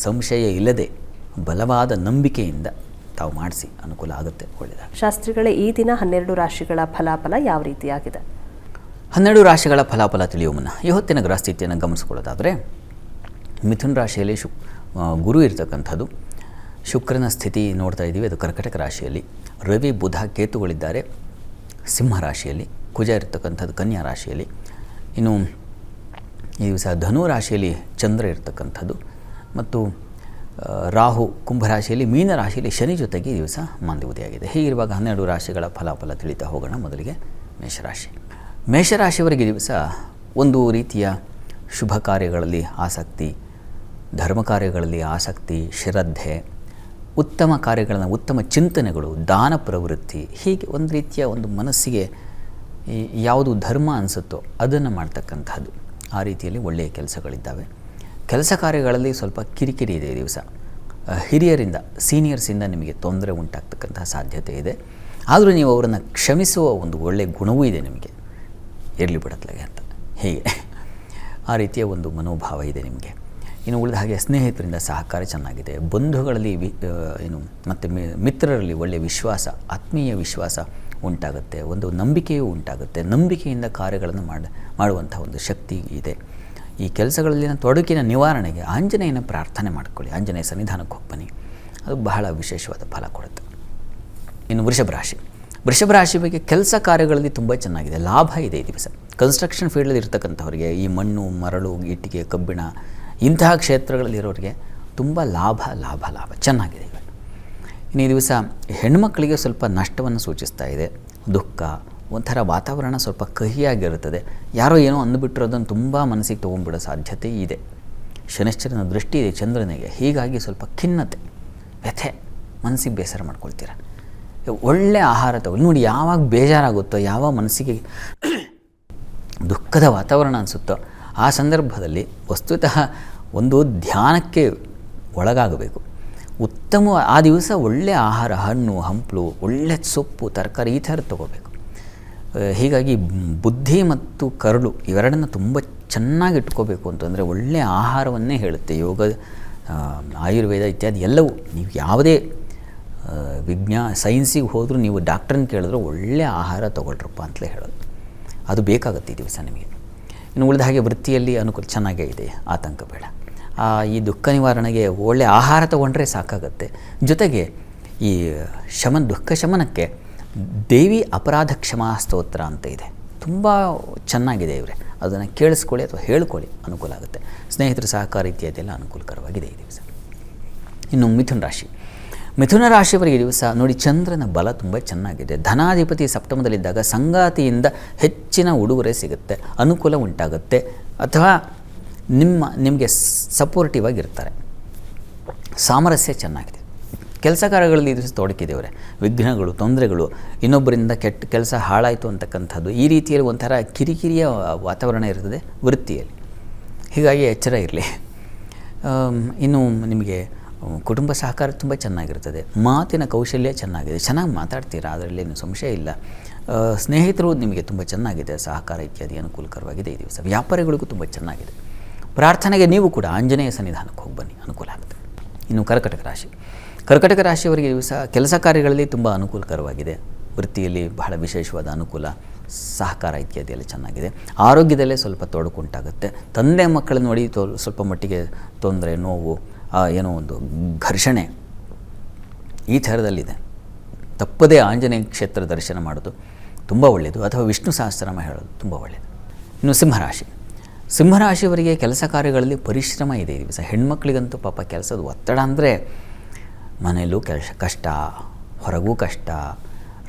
[SPEAKER 2] ಸಂಶಯ ಇಲ್ಲದೆ ಬಲವಾದ ನಂಬಿಕೆಯಿಂದ ತಾವು ಮಾಡಿಸಿ, ಅನುಕೂಲ ಆಗುತ್ತೆ, ಒಳ್ಳೆಯದಾಗ.
[SPEAKER 1] ಶಾಸ್ತ್ರಿಗಳೇ, ಈ ದಿನ 12 ರಾಶಿಗಳ ಫಲಾಫಲ ಯಾವ ರೀತಿಯಾಗಿದೆ?
[SPEAKER 2] 12 ರಾಶಿಗಳ ಫಲಾಫಲ ತಿಳಿಯುವ ಮುನ್ನ ಈ ಹೊತ್ತಿನ ಗ್ರಹಸ್ಥಿತಿಯನ್ನು ಗಮನಿಸ್ಕೊಳ್ಳೋದಾದರೆ, ಮಿಥುನ ರಾಶಿಯಲ್ಲಿ ಗುರು ಇರ್ತಕ್ಕಂಥದ್ದು. ಶುಕ್ರನ ಸ್ಥಿತಿ ನೋಡ್ತಾ ಇದ್ದೀವಿ, ಅದು ಕರ್ಕಟಕ ರಾಶಿಯಲ್ಲಿ. ರವಿ ಬುಧ ಕೇತುಗಳಿದ್ದಾರೆ ಸಿಂಹ ರಾಶಿಯಲ್ಲಿ. ಕುಜ ಇರ್ತಕ್ಕಂಥದ್ದು ಕನ್ಯಾ ರಾಶಿಯಲ್ಲಿ. ಇನ್ನು ಈ ದಿವಸ ಧನು ರಾಶಿಯಲ್ಲಿ ಚಂದ್ರ ಇರ್ತಕ್ಕಂಥದ್ದು, ಮತ್ತು ರಾಹು ಕುಂಭರಾಶಿಯಲ್ಲಿ, ಮೀನ ರಾಶಿಯಲ್ಲಿ ಶನಿ ಜೊತೆಗೆ ಈ ದಿವಸ ಮಂದಬುದ್ಧಿಯಾಗಿದೆ. ಹೀಗಿರುವಾಗ 12 ರಾಶಿಗಳ ಫಲಾಫಲ ತಿಳಿತಾ ಹೋಗೋಣ. ಮೊದಲಿಗೆ ಮೇಷರಾಶಿ. ಮೇಷರಾಶಿಯವರಿಗೆ ದಿವಸ ಒಂದು ರೀತಿಯ ಶುಭ ಕಾರ್ಯಗಳಲ್ಲಿ ಆಸಕ್ತಿ, ಧರ್ಮ ಕಾರ್ಯಗಳಲ್ಲಿ ಆಸಕ್ತಿ, ಶ್ರದ್ಧೆ, ಉತ್ತಮ ಕಾರ್ಯಗಳನ್ನು, ಉತ್ತಮ ಚಿಂತನೆಗಳು, ದಾನ ಪ್ರವೃತ್ತಿ, ಹೀಗೆ ಒಂದು ರೀತಿಯ ಒಂದು ಮನಸ್ಸಿಗೆ ಯಾವುದು ಧರ್ಮ ಅನಿಸುತ್ತೋ ಅದನ್ನು ಮಾಡ್ತಕ್ಕಂಥದ್ದು. ಆ ರೀತಿಯಲ್ಲಿ ಒಳ್ಳೆಯ ಕೆಲಸಗಳಿದ್ದಾವೆ. ಕೆಲಸ ಕಾರ್ಯಗಳಲ್ಲಿ ಸ್ವಲ್ಪ ಕಿರಿಕಿರಿ ಇದೆ ಈ ದಿವಸ. ಹಿರಿಯರಿಂದ, ಸೀನಿಯರ್ಸಿಂದ ನಿಮಗೆ ತೊಂದರೆ ಉಂಟಾಗ್ತಕ್ಕಂಥ ಸಾಧ್ಯತೆ ಇದೆ. ಆದರೂ ನೀವು ಅವರನ್ನು ಕ್ಷಮಿಸುವ ಒಂದು ಒಳ್ಳೆಯ ಗುಣವೂ ಇದೆ ನಿಮಗೆ, ಇರಲಿ ಬಿಡತ್ಲಾಗೆ ಅಂತ. ಹೀಗೆ ಆ ರೀತಿಯ ಒಂದು ಮನೋಭಾವ ಇದೆ ನಿಮಗೆ. ಇನ್ನು ಉಳಿದ ಹಾಗೆ ಸ್ನೇಹಿತರಿಂದ ಸಹಕಾರ ಚೆನ್ನಾಗಿದೆ. ಬಂಧುಗಳಲ್ಲಿ ಮತ್ತು ಮಿತ್ರರಲ್ಲಿ ಒಳ್ಳೆಯ ವಿಶ್ವಾಸ, ಆತ್ಮೀಯ ವಿಶ್ವಾಸ ಉಂಟಾಗುತ್ತೆ. ಒಂದು ನಂಬಿಕೆಯೂ ಉಂಟಾಗುತ್ತೆ. ನಂಬಿಕೆಯಿಂದ ಕಾರ್ಯಗಳನ್ನು ಮಾಡುವಂಥ ಒಂದು ಶಕ್ತಿ ಇದೆ. ಈ ಕೆಲಸಗಳಲ್ಲಿನ ತೊಡಕಿನ ನಿವಾರಣೆಗೆ ಆಂಜನೇಯನ ಪ್ರಾರ್ಥನೆ ಮಾಡಿಕೊಳ್ಳಿ, ಆಂಜನೇಯ ಸನ್ನಿಧಾನಕ್ಕೆ ಹೋಗಿ ಬನ್ನಿ, ಅದು ಬಹಳ ವಿಶೇಷವಾದ ಫಲ ಕೊಡುತ್ತೆ. ಇನ್ನು ವೃಷಭ ರಾಶಿ ಬಗ್ಗೆ ಕೆಲಸ ಕಾರ್ಯಗಳಲ್ಲಿ ತುಂಬ ಚೆನ್ನಾಗಿದೆ, ಲಾಭ ಇದೆ ಈ ದಿವಸ. ಕನ್ಸ್ಟ್ರಕ್ಷನ್ ಫೀಲ್ಡಲ್ಲಿ ಇರ್ತಕ್ಕಂಥವ್ರಿಗೆ, ಈ ಮಣ್ಣು, ಮರಳು, ಇಟ್ಟಿಗೆ, ಕಬ್ಬಿಣ ಇಂತಹ ಕ್ಷೇತ್ರಗಳಲ್ಲಿರೋರಿಗೆ ತುಂಬ ಲಾಭ ಚೆನ್ನಾಗಿದೆ. ಇನ್ನು ಈ ದಿವಸ ಹೆಣ್ಣುಮಕ್ಕಳಿಗೆ ಸ್ವಲ್ಪ ನಷ್ಟವನ್ನು ಸೂಚಿಸ್ತಾ ಇದೆ. ದುಃಖ, ಒಂಥರ ವಾತಾವರಣ ಸ್ವಲ್ಪ ಕಹಿಯಾಗಿರುತ್ತದೆ. ಯಾರೋ ಏನೋ ಅಂದುಬಿಟ್ಟಿರೋದನ್ನು ತುಂಬ ಮನಸ್ಸಿಗೆ ತೊಗೊಂಡ್ಬಿಡೋ ಸಾಧ್ಯತೆ ಇದೆ. ಶನಿಶ್ಚರನ ದೃಷ್ಟಿ ಇದೆ ಚಂದ್ರನಿಗೆ. ಹೀಗಾಗಿ ಸ್ವಲ್ಪ ಖಿನ್ನತೆ, ವ್ಯಥೆ, ಮನಸ್ಸಿಗೆ ಬೇಸರ ಮಾಡ್ಕೊಳ್ತೀರ. ಒಳ್ಳೆಯ ಆಹಾರ ತಗೊಳ್ಳಿ. ನೋಡಿ, ಯಾವಾಗ ಬೇಜಾರಾಗುತ್ತೋ, ಯಾವ ಮನಸ್ಸಿಗೆ ದುಃಖದ ವಾತಾವರಣ ಅನಿಸುತ್ತೋ ಆ ಸಂದರ್ಭದಲ್ಲಿ ವಸ್ತುತಃ ಒಂದು ಧ್ಯಾನಕ್ಕೆ ಒಳಗಾಗಬೇಕು. ಉತ್ತಮ ಆ ದಿವಸ ಒಳ್ಳೆಯ ಆಹಾರ, ಹಣ್ಣು ಹಂಪಲು, ಒಳ್ಳೆಯ ಸೊಪ್ಪು, ತರಕಾರಿ ಈ ಥರ ತೊಗೋಬೇಕು. ಹೀಗಾಗಿ ಬುದ್ಧಿ ಮತ್ತು ಕರುಳು ಇವೆರಡನ್ನು ತುಂಬ ಚೆನ್ನಾಗಿ ಇಟ್ಕೋಬೇಕು ಅಂತಂದರೆ ಒಳ್ಳೆಯ ಆಹಾರವನ್ನೇ ಹೇಳುತ್ತೆ ಯೋಗ, ಆಯುರ್ವೇದ ಇತ್ಯಾದಿ ಎಲ್ಲವೂ. ನೀವು ಯಾವುದೇ ಸೈನ್ಸಿಗೆ ಹೋದರೂ ನೀವು ಡಾಕ್ಟ್ರನ್ನ ಕೇಳಿದ್ರು ಒಳ್ಳೆಯ ಆಹಾರ ತೊಗೊಳ್ರಪ್ಪ ಅಂತಲೇ ಹೇಳೋದು. ಅದು ಬೇಕಾಗುತ್ತೆ ಈ ದಿವಸ ನಿಮಗೆ. ಇನ್ನು ಉಳಿದ ಹಾಗೆ ವೃತ್ತಿಯಲ್ಲಿ ಅನುಕೂಲ ಚೆನ್ನಾಗೇ ಇದೆ, ಆತಂಕ ಬೇಡ. ಈ ದುಃಖ ನಿವಾರಣೆಗೆ ಒಳ್ಳೆಯ ಆಹಾರ ತೊಗೊಂಡ್ರೆ ಸಾಕಾಗುತ್ತೆ. ಜೊತೆಗೆ ಈ ದುಃಖ ಶಮನಕ್ಕೆ ದೇವಿ ಅಪರಾಧ ಕ್ಷಮಾ ಸ್ತೋತ್ರ ಅಂತ ಇದೆ, ತುಂಬ ಚೆನ್ನಾಗಿದೆ ಇವರೇ. ಅದನ್ನು ಕೇಳಿಸ್ಕೊಳ್ಳಿ ಅಥವಾ ಹೇಳ್ಕೊಳ್ಳಿ, ಅನುಕೂಲ ಆಗುತ್ತೆ. ಸ್ನೇಹಿತರ ಸಹಕಾರ ಇತ್ಯಾದಿಯೆಲ್ಲ ಅನುಕೂಲಕರವಾಗಿದೆ ಈ ದಿವಸ. ಇನ್ನು ಮಿಥುನ ರಾಶಿಯವರಿಗೆ ದಿವಸ ನೋಡಿ, ಚಂದ್ರನ ಬಲ ತುಂಬ ಚೆನ್ನಾಗಿದೆ. ಧನಾಧಿಪತಿ ಸಪ್ತಮದಲ್ಲಿದ್ದಾಗ ಸಂಗಾತಿಯಿಂದ ಹೆಚ್ಚಿನ ಉಡುಗೊರೆ ಸಿಗುತ್ತೆ, ಅನುಕೂಲ ಉಂಟಾಗುತ್ತೆ, ಅಥವಾ ನಿಮಗೆ ಸಪೋರ್ಟಿವ್ ಆಗಿರ್ತಾರೆ. ಸಾಮರಸ್ಯ ಚೆನ್ನಾಗಿದೆ. ಕೆಲಸ ಕಾರ್ಯಗಳಲ್ಲಿ ಇದು ತೊಡಕಿದೆಯವರೆ, ವಿಘ್ನಗಳು, ತೊಂದರೆಗಳು, ಇನ್ನೊಬ್ಬರಿಂದ ಕೆಟ್ಟ ಕೆಲಸ ಹಾಳಾಯಿತು ಅಂತಕ್ಕಂಥದ್ದು, ಈ ರೀತಿಯಲ್ಲಿ ಒಂಥರ ಕಿರಿಕಿರಿಯ ವಾತಾವರಣ ಇರ್ತದೆ ವೃತ್ತಿಯಲ್ಲಿ. ಹೀಗಾಗಿ ಎಚ್ಚರ ಇರಲಿ. ಇನ್ನು ನಿಮಗೆ ಕುಟುಂಬ ಸಹಕಾರ ತುಂಬ ಚೆನ್ನಾಗಿರ್ತದೆ. ಮಾತಿನ ಕೌಶಲ್ಯ ಚೆನ್ನಾಗಿದೆ, ಚೆನ್ನಾಗಿ ಮಾತಾಡ್ತೀರಾ, ಅದರಲ್ಲೇನು ಸಂಶಯ ಇಲ್ಲ. ಸ್ನೇಹಿತರು ನಿಮಗೆ ತುಂಬ ಚೆನ್ನಾಗಿದೆ, ಸಹಕಾರ ಇತ್ಯಾದಿ ಅನುಕೂಲಕರವಾಗಿದೆ ಈ ದಿವಸ. ವ್ಯಾಪಾರಿಗಳಿಗೂ ತುಂಬ ಚೆನ್ನಾಗಿದೆ. ಪ್ರಾರ್ಥನೆಗೆ ನೀವು ಕೂಡ ಆಂಜನೇಯ ಸನ್ನಿಧಾನಕ್ಕೆ ಹೋಗಿ ಬನ್ನಿ, ಅನುಕೂಲ ಆಗುತ್ತೆ. ಇನ್ನು ಕರ್ಕಟಕ ರಾಶಿ. ಕರ್ಕಟಕ ರಾಶಿಯವರಿಗೆ ದಿವಸ ಕೆಲಸ ಕಾರ್ಯಗಳಲ್ಲಿ ತುಂಬ ಅನುಕೂಲಕರವಾಗಿದೆ. ವೃತ್ತಿಯಲ್ಲಿ ಬಹಳ ವಿಶೇಷವಾದ ಅನುಕೂಲ, ಸಹಕಾರ ಇತ್ಯಾದಿ ಎಲ್ಲ ಚೆನ್ನಾಗಿದೆ. ಆರೋಗ್ಯದಲ್ಲೇ ಸ್ವಲ್ಪ ತೊಡಕುಂಟಾಗುತ್ತೆ. ತಂದೆ ಮಕ್ಕಳು ನೋಡಿ ಸ್ವಲ್ಪ ಮಟ್ಟಿಗೆ ತೊಂದರೆ, ನೋವು, ಏನೋ ಒಂದು ಘರ್ಷಣೆ ಈ ಥರದಲ್ಲಿದೆ. ತಪ್ಪದೇ ಆಂಜನೇಯ ಕ್ಷೇತ್ರ ದರ್ಶನ ಮಾಡೋದು ತುಂಬ ಒಳ್ಳೆಯದು, ಅಥವಾ ವಿಷ್ಣು ಸಹಸ್ರನಾಮ ಹೇಳೋದು ತುಂಬ ಒಳ್ಳೆಯದು. ಇನ್ನು ಸಿಂಹರಾಶಿ. ಸಿಂಹರಾಶಿಯವರಿಗೆ ಕೆಲಸ ಕಾರ್ಯಗಳಲ್ಲಿ ಪರಿಶ್ರಮ ಇದೆ ಈ ದಿವಸ. ಹೆಣ್ಮಕ್ಳಿಗಂತೂ ಪಾಪ ಕೆಲಸದ ಒತ್ತಡ ಅಂದರೆ ಮನೆಯಲ್ಲೂ ಕಷ್ಟ, ಹೊರಗೂ ಕಷ್ಟ,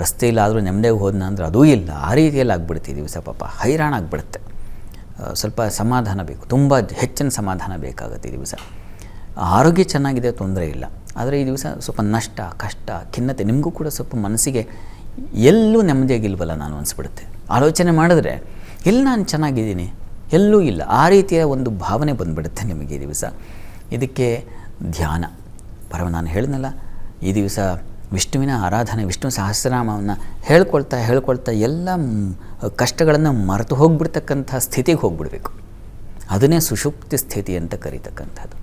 [SPEAKER 2] ರಸ್ತೆಯಲ್ಲಾದರೂ ನೆಮ್ಮದಿಯಾಗಿ ಹೋದ್ನ ಅಂದರೆ ಅದೂ ಇಲ್ಲ, ಆ ರೀತಿಯಲ್ಲಿ ಆಗ್ಬಿಡುತ್ತೆ ಈ ದಿವಸ. ಪಾಪ ಹೈರಾಣ ಆಗಿಬಿಡುತ್ತೆ. ಸ್ವಲ್ಪ ಸಮಾಧಾನ ಬೇಕು, ತುಂಬ ಹೆಚ್ಚಿನ ಸಮಾಧಾನ ಬೇಕಾಗುತ್ತೆ ಈ ದಿವಸ. ಆರೋಗ್ಯ ಚೆನ್ನಾಗಿದೆ, ತೊಂದರೆ ಇಲ್ಲ. ಆದರೆ ಈ ದಿವಸ ಸ್ವಲ್ಪ ನಷ್ಟ, ಕಷ್ಟ, ಖಿನ್ನತೆ, ನಿಮಗೂ ಕೂಡ ಸ್ವಲ್ಪ ಮನಸ್ಸಿಗೆ ಎಲ್ಲೂ ನೆಮ್ಮದಿಯಾಗಿಲ್ವಲ್ಲ ನಾನು ಅನಿಸ್ಬಿಡುತ್ತೆ. ಆಲೋಚನೆ ಮಾಡಿದ್ರೆ ಎಲ್ಲಿ ನಾನು ಚೆನ್ನಾಗಿದ್ದೀನಿ, ಎಲ್ಲೂ ಇಲ್ಲ, ಆ ರೀತಿಯ ಒಂದು ಭಾವನೆ ಬಂದುಬಿಡುತ್ತೆ ನಿಮಗೆ ಈ ದಿವಸ. ಇದಕ್ಕೆ ಧ್ಯಾನ, ನಾನು ಹೇಳಿದ್ನಲ್ಲ, ಈ ದಿವಸ ವಿಷ್ಣುವಿನ ಆರಾಧನೆ, ವಿಷ್ಣು ಸಹಸ್ರನಾಮವನ್ನು ಹೇಳ್ಕೊಳ್ತಾ ಎಲ್ಲ ಕಷ್ಟಗಳನ್ನು ಮರೆತು ಹೋಗಿಬಿಡ್ತಕ್ಕಂಥ ಸ್ಥಿತಿಗೆ ಹೋಗಿಬಿಡಬೇಕು. ಅದನ್ನೇ ಸುಷುಪ್ತಿ ಸ್ಥಿತಿ ಅಂತ ಕರೀತಕ್ಕಂಥದ್ದು.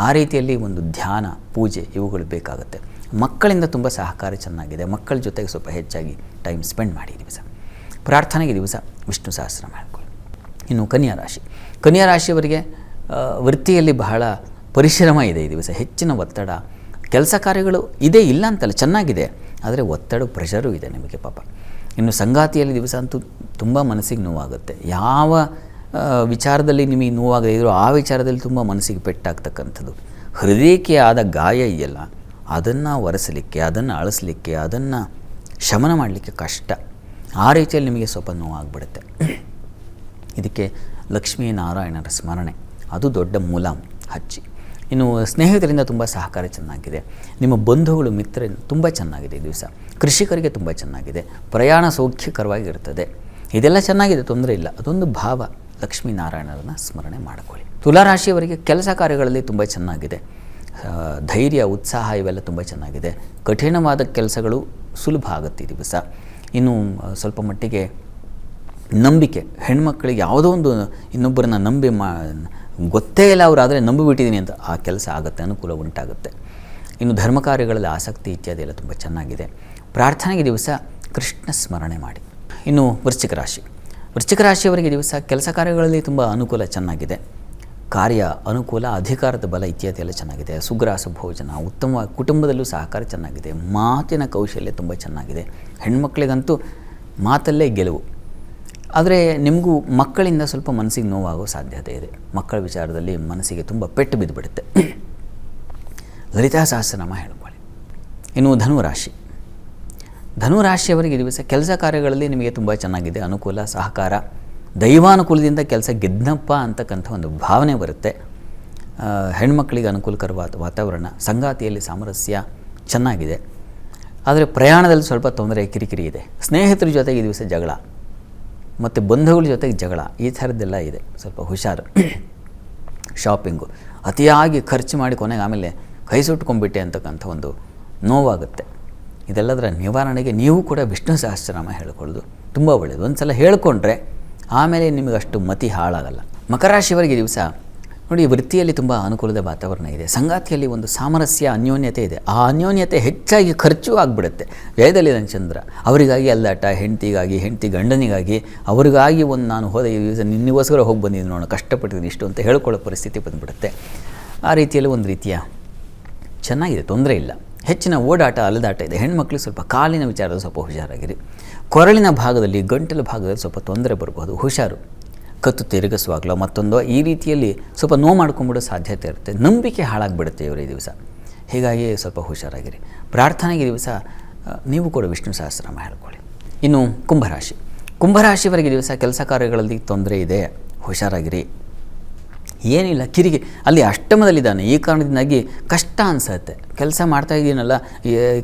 [SPEAKER 2] ಆ ರೀತಿಯಲ್ಲಿ ಒಂದು ಧ್ಯಾನ, ಪೂಜೆ ಇವುಗಳು ಬೇಕಾಗುತ್ತೆ. ಮಕ್ಕಳಿಂದ ತುಂಬ ಸಹಕಾರ ಚೆನ್ನಾಗಿದೆ. ಮಕ್ಕಳ ಜೊತೆಗೆ ಸ್ವಲ್ಪ ಹೆಚ್ಚಾಗಿ ಟೈಮ್ ಸ್ಪೆಂಡ್ ಮಾಡಿ ದಿವಸ. ಪ್ರಾರ್ಥನೆಗೆ ದಿವಸ ವಿಷ್ಣು ಸಹಸ್ರನಾಮ ಹೇಳ್ಕೊಳ್ಳಿ. ಇನ್ನು ಕನ್ಯಾ ರಾಶಿ. ಕನ್ಯಾ ರಾಶಿಯವರಿಗೆ ವೃತ್ತಿಯಲ್ಲಿ ಬಹಳ ಪರಿಶ್ರಮ ಇದೆ ಈ ದಿವಸ. ಹೆಚ್ಚಿನ ಒತ್ತಡ, ಕೆಲಸ ಕಾರ್ಯಗಳು ಇದೆ, ಇಲ್ಲ ಅಂತಲ್ಲ, ಚೆನ್ನಾಗಿದೆ, ಆದರೆ ಒತ್ತಡ, ಪ್ರೆಷರು ಇದೆ ನಿಮಗೆ ಪಾಪ. ಇನ್ನು ಸಂಗಾತಿಯಲ್ಲಿ ದಿವಸ ಅಂತೂ ತುಂಬ ಮನಸ್ಸಿಗೆ ನೋವಾಗುತ್ತೆ. ಯಾವ ವಿಚಾರದಲ್ಲಿ ನಿಮಗೆ ನೋವಾಗದೇ ಇದ್ದರೂ ಆ ವಿಚಾರದಲ್ಲಿ ತುಂಬ ಮನಸ್ಸಿಗೆ ಪೆಟ್ಟಾಗ್ತಕ್ಕಂಥದ್ದು. ಹೃದಯಕ್ಕೆ ಆದ ಗಾಯ ಇದೆಯಲ್ಲ, ಅದನ್ನು ಒರೆಸಲಿಕ್ಕೆ, ಅದನ್ನು ಅಳಿಸ್ಲಿಕ್ಕೆ, ಅದನ್ನು ಶಮನ ಮಾಡಲಿಕ್ಕೆ ಕಷ್ಟ. ಆ ರೀತಿಯಲ್ಲಿ ನಿಮಗೆ ಸ್ವಲ್ಪ ನೋವಾಗ್ಬಿಡುತ್ತೆ. ಇದಕ್ಕೆ ಲಕ್ಷ್ಮೀನಾರಾಯಣರ ಸ್ಮರಣೆ, ಅದು ದೊಡ್ಡ ಮೂಲ ಹಚ್ಚಿ. ಇನ್ನು ಸ್ನೇಹಿತರಿಂದ ತುಂಬ ಸಹಕಾರ ಚೆನ್ನಾಗಿದೆ. ನಿಮ್ಮ ಬಂಧುಗಳು, ಮಿತ್ರರಿಂದ ತುಂಬ ಚೆನ್ನಾಗಿದೆ ಈ ದಿವಸ. ಕೃಷಿಕರಿಗೆ ತುಂಬ ಚೆನ್ನಾಗಿದೆ. ಪ್ರಯಾಣ ಸೌಖ್ಯಕರವಾಗಿರ್ತದೆ. ಇದೆಲ್ಲ ಚೆನ್ನಾಗಿದೆ, ತೊಂದರೆ ಇಲ್ಲ. ಅದೊಂದು ಭಾವ. ಲಕ್ಷ್ಮೀನಾರಾಯಣರನ್ನು ಸ್ಮರಣೆ ಮಾಡಿಕೊಳ್ಳಿ. ತುಲಾರಾಶಿಯವರಿಗೆ ಕೆಲಸ ಕಾರ್ಯಗಳಲ್ಲಿ ತುಂಬ ಚೆನ್ನಾಗಿದೆ. ಧೈರ್ಯ, ಉತ್ಸಾಹ ಇವೆಲ್ಲ ತುಂಬ ಚೆನ್ನಾಗಿದೆ. ಕಠಿಣವಾದ ಕೆಲಸಗಳು ಸುಲಭ ಆಗುತ್ತೆ ಈ ದಿವಸ. ಇನ್ನು ಸ್ವಲ್ಪ ಮಟ್ಟಿಗೆ ನಂಬಿಕೆ, ಹೆಣ್ಮಕ್ಳಿಗೆ ಯಾವುದೋ ಒಂದು ಇನ್ನೊಬ್ಬರನ್ನ ನಂಬಿ ಗೊತ್ತೇ ಇಲ್ಲ ಅವರು, ಆದರೆ ನಂಬಿಬಿಟ್ಟಿದ್ದೀನಿ ಅಂತ ಆ ಕೆಲಸ ಆಗುತ್ತೆ, ಅನುಕೂಲ ಉಂಟಾಗುತ್ತೆ. ಇನ್ನು ಧರ್ಮ ಕಾರ್ಯಗಳಲ್ಲಿ ಆಸಕ್ತಿ ಇತ್ಯಾದಿ ಎಲ್ಲ ತುಂಬ ಚೆನ್ನಾಗಿದೆ. ಪ್ರಾರ್ಥನೆಗೆ ದಿವಸ ಕೃಷ್ಣ ಸ್ಮರಣೆ ಮಾಡಿ. ಇನ್ನು ವೃಶ್ಚಿಕ ರಾಶಿ. ವೃಶ್ಚಿಕ ರಾಶಿಯವರಿಗೆ ದಿವಸ ಕೆಲಸ ಕಾರ್ಯಗಳಲ್ಲಿ ತುಂಬ ಅನುಕೂಲ ಚೆನ್ನಾಗಿದೆ. ಕಾರ್ಯ ಅನುಕೂಲ, ಅಧಿಕಾರದ ಬಲ ಇತ್ಯಾದಿ ಎಲ್ಲ ಚೆನ್ನಾಗಿದೆ. ಸುಗ್ರಾಸ ಭೋಜನ, ಉತ್ತಮ ಕುಟುಂಬದಲ್ಲೂ ಸಹಕಾರ ಚೆನ್ನಾಗಿದೆ. ಮಾತಿನ ಕೌಶಲ್ಯ ತುಂಬ ಚೆನ್ನಾಗಿದೆ. ಹೆಣ್ಮಕ್ಳಿಗಂತೂ ಮಾತಲ್ಲೇ ಗೆಲುವು. ಆದರೆ ನಿಮಗೂ ಮಕ್ಕಳಿಂದ ಸ್ವಲ್ಪ ಮನಸ್ಸಿಗೆ ನೋವಾಗೋ ಸಾಧ್ಯತೆ ಇದೆ. ಮಕ್ಕಳ ವಿಚಾರದಲ್ಲಿ ಮನಸ್ಸಿಗೆ ತುಂಬ ಪೆಟ್ಟು ಬಿದ್ದುಬಿಡುತ್ತೆ. ಲಲಿತಾ ಸಹಸ್ರನಾಮ ಹೇಳ್ಕೊಳ್ಳಿ. ಇನ್ನು ಧನುರಾಶಿ. ಧನುರಾಶಿಯವರಿಗೆ ದಿವಸ ಕೆಲಸ ಕಾರ್ಯಗಳಲ್ಲಿ ನಿಮಗೆ ತುಂಬ ಚೆನ್ನಾಗಿದೆ. ಅನುಕೂಲ, ಸಹಕಾರ, ದೈವಾನುಕೂಲದಿಂದ ಕೆಲಸ ಗೆದ್ದನಪ್ಪ ಅಂತಕ್ಕಂಥ ಒಂದು ಭಾವನೆ ಬರುತ್ತೆ. ಹೆಣ್ಮಕ್ಳಿಗೆ ಅನುಕೂಲಕರವಾದ ವಾತಾವರಣ, ಸಂಗಾತಿಯಲ್ಲಿ ಸಾಮರಸ್ಯ ಚೆನ್ನಾಗಿದೆ. ಆದರೆ ಪ್ರಯಾಣದಲ್ಲಿ ಸ್ವಲ್ಪ ತೊಂದರೆ, ಕಿರಿಕಿರಿ ಇದೆ. ಸ್ನೇಹಿತರ ಜೊತೆಗೆ ಈ ದಿವಸ ಜಗಳ ಮತ್ತು ಬಂಧುಗಳ ಜೊತೆಗೆ ಜಗಳ, ಈ ಥರದ್ದೆಲ್ಲ ಇದೆ. ಸ್ವಲ್ಪ ಹುಷಾರು. ಶಾಪಿಂಗು, ಅತಿಯಾಗಿ ಖರ್ಚು ಮಾಡಿ ಕೊನೆಗೆ ಆಮೇಲೆ ಕೈ ಸುಟ್ಕೊಂಡ್ಬಿಟ್ಟೆ ಅಂತಕ್ಕಂಥ ಒಂದು ನೋವಾಗುತ್ತೆ. ಇದೆಲ್ಲದರ ನಿವಾರಣೆಗೆ ನೀವು ಕೂಡ ವಿಷ್ಣು ಸಹಸ್ರನಾಮ ಹೇಳ್ಕೊಳ್ಳೋದು ತುಂಬ ಒಳ್ಳೆಯದು. ಒಂದು ಸಲ ಹೇಳ್ಕೊಂಡ್ರೆ ಆಮೇಲೆ ನಿಮಗಷ್ಟು ಮತಿ ಹಾಳಾಗಲ್ಲ. ಮಕರ ರಾಶಿಯವರಿಗೆ ದಿವಸ ನೋಡಿ, ವೃತ್ತಿಯಲ್ಲಿ ತುಂಬ ಅನುಕೂಲದ ವಾತಾವರಣ ಇದೆ. ಸಂಗಾತಿಯಲ್ಲಿ ಒಂದು ಸಾಮರಸ್ಯ, ಅನ್ಯೋನ್ಯತೆ ಇದೆ. ಆ ಅನ್ಯೋನ್ಯತೆ ಹೆಚ್ಚಾಗಿ ಖರ್ಚು ಆಗಿಬಿಡುತ್ತೆ. ವ್ಯಯದಲ್ಲಿ ನನ್ನ ಚಂದ್ರ, ಅವರಿಗಾಗಿ ಅಲ್ಲಾಟ, ಹೆಂಡತಿಗಾಗಿ, ಹೆಂಡತಿ ಗಂಡನಿಗಾಗಿ, ಅವರಿಗಾಗಿ ಒಂದು ನಾನು ಹೋದ ಈ ದಿವಸ ನಿನ್ನಿಗೋಸ್ಕರ ಹೋಗಿ ಬಂದಿದ್ದೀನಿ ನೋಡೋಣ, ಕಷ್ಟಪಟ್ಟಿದ್ದೀನಿ ಇಷ್ಟು ಅಂತ ಹೇಳ್ಕೊಳ್ಳೋ ಪರಿಸ್ಥಿತಿ ಬಂದುಬಿಡುತ್ತೆ. ಆ ರೀತಿಯಲ್ಲಿ ಒಂದು ರೀತಿಯ ಚೆನ್ನಾಗಿದೆ, ತೊಂದರೆ ಇಲ್ಲ. ಹೆಚ್ಚಿನ ಓಡಾಟ, ಅಲೆದಾಟ ಇದೆ. ಹೆಣ್ಮಕ್ಳಿಗೆ ಸ್ವಲ್ಪ ಕಾಲಿನ ವಿಚಾರದಲ್ಲಿ ಸ್ವಲ್ಪ ಹುಷಾರಾಗಿರಿ. ಕೊರಳಿನ ಭಾಗದಲ್ಲಿ, ಗಂಟಲು ಭಾಗದಲ್ಲಿ ಸ್ವಲ್ಪ ತೊಂದರೆ ಬರಬಹುದು, ಹುಷಾರು. ಕತ್ತು ತಿರುಗಿಸುವಾಗಲೋ ಮತ್ತೊಂದು ಈ ರೀತಿಯಲ್ಲಿ ಸ್ವಲ್ಪ ನೋವು ಮಾಡ್ಕೊಂಬಿಡೋ ಸಾಧ್ಯತೆ ಇರುತ್ತೆ. ನಂಬಿಕೆ ಹಾಳಾಗಿಬಿಡುತ್ತೆ ಇವರು ಈ ದಿವಸ. ಹೀಗಾಗಿ ಸ್ವಲ್ಪ ಹುಷಾರಾಗಿರಿ. ಪ್ರಾರ್ಥನೆಗೆ ದಿವಸ ನೀವು ಕೂಡ ವಿಷ್ಣು ಸಹಸ್ರನಾಮ ಹೇಳ್ಕೊಳ್ಳಿ. ಇನ್ನು ಕುಂಭರಾಶಿ. ಕುಂಭರಾಶಿಯವರಿಗೆ ದಿವಸ ಕೆಲಸ ಕಾರ್ಯಗಳಲ್ಲಿ ತೊಂದರೆ ಇದೆ, ಹುಷಾರಾಗಿರಿ. ಏನಿಲ್ಲ ಕಿರಿಗೆ, ಅಲ್ಲಿ ಅಷ್ಟಮದಲ್ಲಿದ್ದಾನೆ. ಈ ಕಾರಣದಿಂದಾಗಿ ಕಷ್ಟ ಅನಿಸುತ್ತೆ. ಕೆಲಸ ಮಾಡ್ತಾ ಇದ್ದೀನಲ್ಲ,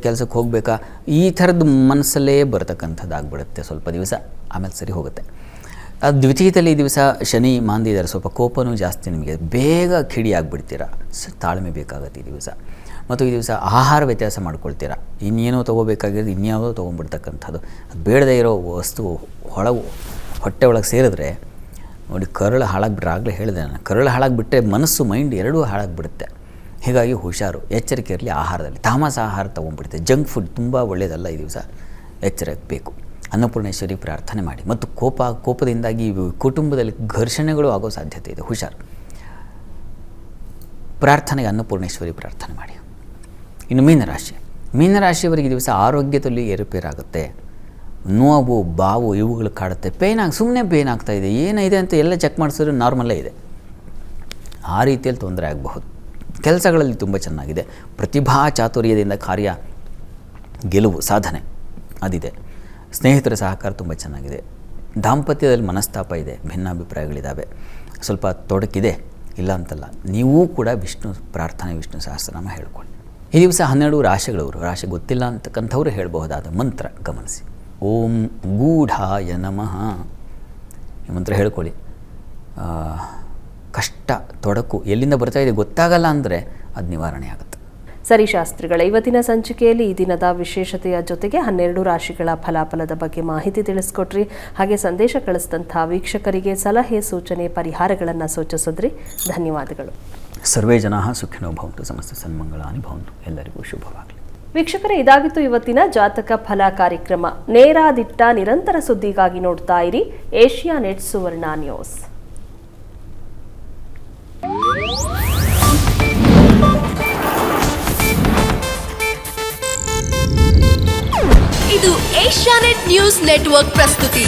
[SPEAKER 2] ಕೆಲಸಕ್ಕೆ ಹೋಗಬೇಕಾ, ಈ ಥರದ್ದು ಮನಸ್ಸಲ್ಲೇ ಬರತಕ್ಕಂಥದ್ದಾಗ್ಬಿಡುತ್ತೆ ಸ್ವಲ್ಪ ದಿವಸ, ಆಮೇಲೆ ಸರಿ ಹೋಗುತ್ತೆ. ಅದು ದ್ವಿತೀಯದಲ್ಲಿ ಈ ದಿವಸ ಶನಿ ಮಾಂದಿ ಇದ್ದಾರೆ, ಸ್ವಲ್ಪ ಕೋಪನೂ ಜಾಸ್ತಿ, ನಿಮಗೆ ಬೇಗ ಕಿಡಿಯಾಗಿಬಿಡ್ತೀರ, ತಾಳ್ಮೆ ಬೇಕಾಗತ್ತೆ ಈ ದಿವಸ. ಮತ್ತು ಈ ದಿವಸ ಆಹಾರ ವ್ಯತ್ಯಾಸ ಮಾಡ್ಕೊಳ್ತೀರ, ಇನ್ನೇನೋ ತೊಗೋಬೇಕಾಗಿರೋದು ಇನ್ಯಾವುದೋ ತೊಗೊಂಡ್ಬಿಡ್ತಕ್ಕಂಥದ್ದು, ಅದು ಬೇಡದೇ ಇರೋ ವಸ್ತು ಹೊಟ್ಟೆ ಒಳಗೆ ಸೇರಿದ್ರೆ ನೋಡಿ ಕರಳು ಹಾಳಾಗ್ಬಿಟ್ರೆ, ಆಗಲೇ ಹೇಳಿದೆ ನಾನು, ಕರಳು ಹಾಳಾಗಿಬಿಟ್ರೆ ಮನಸ್ಸು ಮೈಂಡ್ ಎರಡೂ ಹಾಳಾಗಿಬಿಡುತ್ತೆ. ಹೀಗಾಗಿ ಹುಷಾರು, ಎಚ್ಚರಿಕೆ ಇರಲಿ ಆಹಾರದಲ್ಲಿ. ತಾಮಸ ಆಹಾರ ತೊಗೊಂಡ್ಬಿಡುತ್ತೆ, ಜಂಕ್ ಫುಡ್ ತುಂಬ ಒಳ್ಳೆಯದಲ್ಲ ಈ ದಿವಸ, ಎಚ್ಚರಬೇಕು. ಅನ್ನಪೂರ್ಣೇಶ್ವರಿ ಪ್ರಾರ್ಥನೆ ಮಾಡಿ. ಮತ್ತು ಕೋಪದಿಂದಾಗಿ ಕುಟುಂಬದಲ್ಲಿ ಘರ್ಷಣೆಗಳು ಆಗೋ ಸಾಧ್ಯತೆ ಇದೆ, ಹುಷಾರು. ಪ್ರಾರ್ಥನೆಗೆ ಅನ್ನಪೂರ್ಣೇಶ್ವರಿ ಪ್ರಾರ್ಥನೆ ಮಾಡಿ. ಇನ್ನು ಮೀನರಾಶಿಯವರಿಗೆ ದಿವಸ ಆರೋಗ್ಯದಲ್ಲಿ ಏರುಪೇರಾಗುತ್ತೆ, ನೋವು ಬಾವು ಇವುಗಳು ಕಾಡುತ್ತೆ, ಸುಮ್ಮನೆ ಪೇನ್ ಆಗ್ತಾಯಿದೆ, ಏನಿದೆ ಅಂತ ಎಲ್ಲ ಚೆಕ್ ಮಾಡಿಸಿದ್ರೆ ನಾರ್ಮಲ್ಲೇ ಇದೆ, ಆ ರೀತಿಯಲ್ಲಿ ತೊಂದರೆ ಆಗಬಹುದು. ಕೆಲಸಗಳಲ್ಲಿ ತುಂಬ ಚೆನ್ನಾಗಿದೆ, ಪ್ರತಿಭಾ ಚಾತುರ್ಯದಿಂದ ಕಾರ್ಯ ಗೆಲುವು ಸಾಧನೆ ಅದಿದೆ. ಸ್ನೇಹಿತರ ಸಹಕಾರ ತುಂಬ ಚೆನ್ನಾಗಿದೆ. ದಾಂಪತ್ಯದಲ್ಲಿ ಮನಸ್ತಾಪ ಇದೆ, ಭಿನ್ನಾಭಿಪ್ರಾಯಗಳಿದ್ದಾವೆ, ಸ್ವಲ್ಪ ತೊಡಕಿದೆ, ಇಲ್ಲ ಅಂತಲ್ಲ. ನೀವೂ ಕೂಡ ವಿಷ್ಣು ಪ್ರಾರ್ಥನೆ, ವಿಷ್ಣು ಸಹಸ್ರನಾಮ ಹೇಳ್ಕೊಳ್ಳಿ. ಈ ದಿವಸ 12 ರಾಶಿಗಳವರು, ರಾಶಿ ಗೊತ್ತಿಲ್ಲ ಅಂತಕ್ಕಂಥವ್ರು ಹೇಳಬಹುದಾದ ಮಂತ್ರ ಗಮನಿಸಿ. ಓಂ ಗೂಢಾಯ ನಮಃ ಈ ಮಂತ್ರ ಹೇಳ್ಕೊಳ್ಳಿ. ಕಷ್ಟ ತೊಡಕು ಎಲ್ಲಿಂದ ಬರ್ತಾ ಇದೆ ಗೊತ್ತಾಗಲ್ಲ ಅಂದರೆ ಅದು ನಿವಾರಣೆ ಆಗುತ್ತೆ.
[SPEAKER 1] ಸರಿ ಶಾಸ್ತ್ರಿಗಳ, ಇವತ್ತಿನ ಸಂಚಿಕೆಯಲ್ಲಿ ಈ ದಿನದ ವಿಶೇಷತೆಯ ಜೊತೆಗೆ 12 ರಾಶಿಗಳ ಫಲಾಫಲದ ಬಗ್ಗೆ ಮಾಹಿತಿ ತಿಳಿಸ್ಕೊಟ್ರಿ. ಹಾಗೆ ಸಂದೇಶ ಕಳಿಸಿದಂಥ ವೀಕ್ಷಕರಿಗೆ ಸಲಹೆ, ಸೂಚನೆ, ಪರಿಹಾರಗಳನ್ನು ಸೂಚಿಸಿದ್ರಿ. ಧನ್ಯವಾದಗಳು.
[SPEAKER 2] ಸರ್ವೇ ಜನಾಃ ಸುಖಿನೋ ಭವಂತು, ಸಮಸ್ತ ಸನ್ಮಂಗಳಾನಿ ಭವಂತು. ಎಲ್ಲರಿಗೂ ಶುಭವಾಗಲಿ.
[SPEAKER 1] ವೀಕ್ಷಕರೇ, ಇದಾಗಿತ್ತು ಇವತ್ತಿನ ಜಾತಕ ಫಲ ಕಾರ್ಯಕ್ರಮ. ನೇರ ದಿಟ್ಟ ನಿರಂತರ ಸುದ್ದಿಗಾಗಿ ನೋಡ್ತಾ ಇರಿ ಏಷ್ಯಾನೆಟ್ ಸುವರ್ಣ ನ್ಯೂಸ್.
[SPEAKER 3] ಇದು ಏಷ್ಯಾನೆಟ್ ನ್ಯೂಸ್ ನೆಟ್ವರ್ಕ್ ಪ್ರಸ್ತುತಿ.